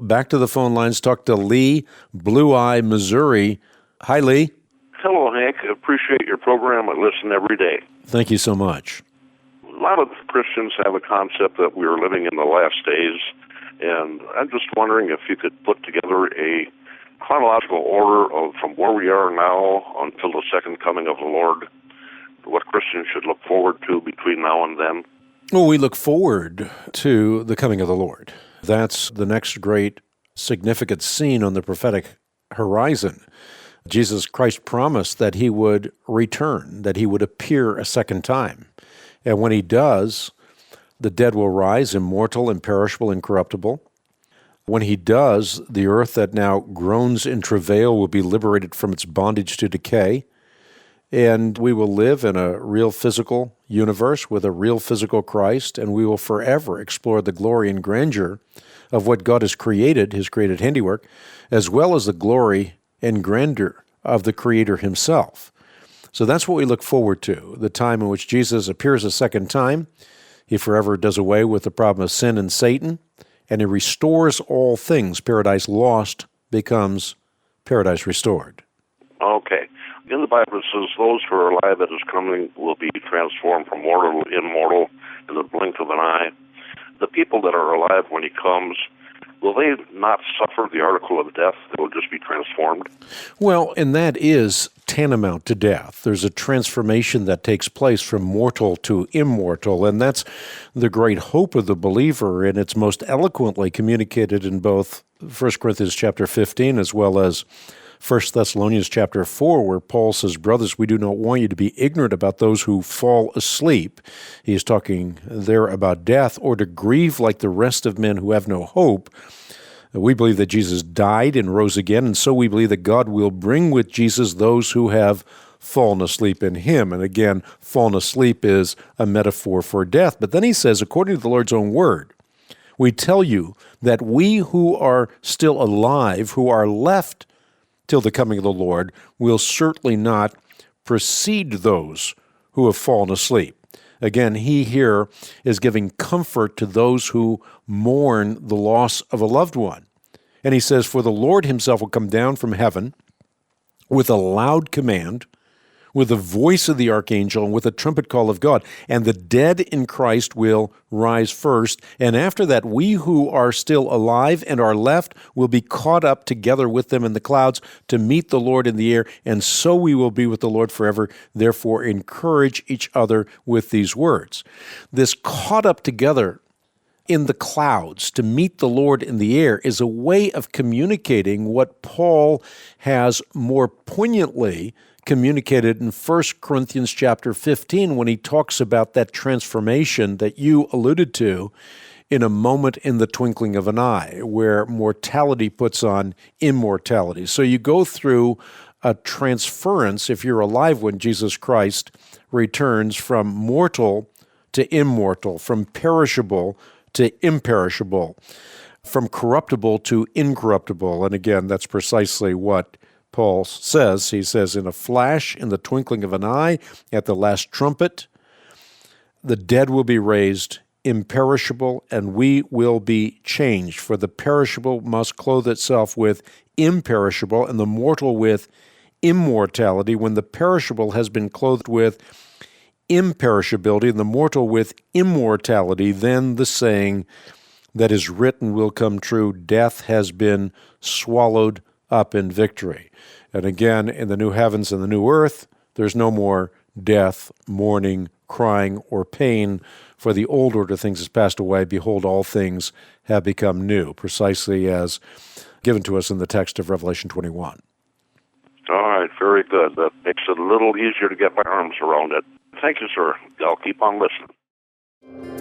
back to the phone lines, talk to Lee, Blue Eye, Missouri. Hi, Lee. Hello, Hank. I appreciate your program. I listen every day. Thank you so much. A lot of Christians have a concept that we are living in the last days, and I'm just wondering if you could put together a chronological order of from where we are now until the second coming of the Lord, what Christians should look forward to between now and then. Well, we look forward to the coming of the Lord. That's the next great significant scene on the prophetic horizon. Jesus Christ promised that he would return, that he would appear a second time. And when he does, the dead will rise, immortal, imperishable, incorruptible. When he does, the earth that now groans in travail will be liberated from its bondage to decay, and we will live in a real physical universe with a real physical Christ, and we will forever explore the glory and grandeur of what God has created, his created handiwork, as well as the glory and grandeur of the Creator himself. So that's what we look forward to, the time in which Jesus appears a second time. He forever does away with the problem of sin and Satan, and he restores all things. Paradise lost becomes paradise restored. Okay. In the Bible it says those who are alive at his coming will be transformed from mortal to immortal in the blink of an eye. The people that are alive when he comes, will they not suffer the article of death? They will just be transformed? Well, and that is tantamount to death. There's a transformation that takes place from mortal to immortal, and that's the great hope of the believer, and it's most eloquently communicated in both 1 Corinthians chapter 15 as well as 1 Thessalonians chapter 4, where Paul says, brothers, we do not want you to be ignorant about those who fall asleep. He is talking there about death, or to grieve like the rest of men who have no hope. We believe that Jesus died and rose again, and so we believe that God will bring with Jesus those who have fallen asleep in him. And again, fallen asleep is a metaphor for death. But then he says, according to the Lord's own word, we tell you that we who are still alive, who are left till the coming of the Lord, will certainly not precede those who have fallen asleep. Again, he here is giving comfort to those who mourn the loss of a loved one. And he says, for the Lord himself will come down from heaven with a loud command, with the voice of the archangel, and with a trumpet call of God. And the dead in Christ will rise first. And after that, we who are still alive and are left will be caught up together with them in the clouds to meet the Lord in the air. And so we will be with the Lord forever. Therefore, encourage each other with these words. This caught up together in the clouds to meet the Lord in the air is a way of communicating what Paul has more poignantly communicated in 1 Corinthians chapter 15 when he talks about that transformation that you alluded to in a moment in the twinkling of an eye, where mortality puts on immortality. So you go through a transference, if you're alive when Jesus Christ returns, from mortal to immortal, from perishable to imperishable, from corruptible to incorruptible. And again, that's precisely what Paul says. He says, in a flash, in the twinkling of an eye, at the last trumpet, the dead will be raised imperishable, and we will be changed. For the perishable must clothe itself with imperishable, and the mortal with immortality. When the perishable has been clothed with imperishability, and the mortal with immortality, then the saying that is written will come true, death has been swallowed up in victory. And again, in the new heavens and the new earth, there's no more death, mourning, crying, or pain, for the old order of things has passed away. Behold, all things have become new, precisely as given to us in the text of Revelation 21. All right, very good. That makes it a little easier to get my arms around it. Thank you, sir. I'll keep on listening.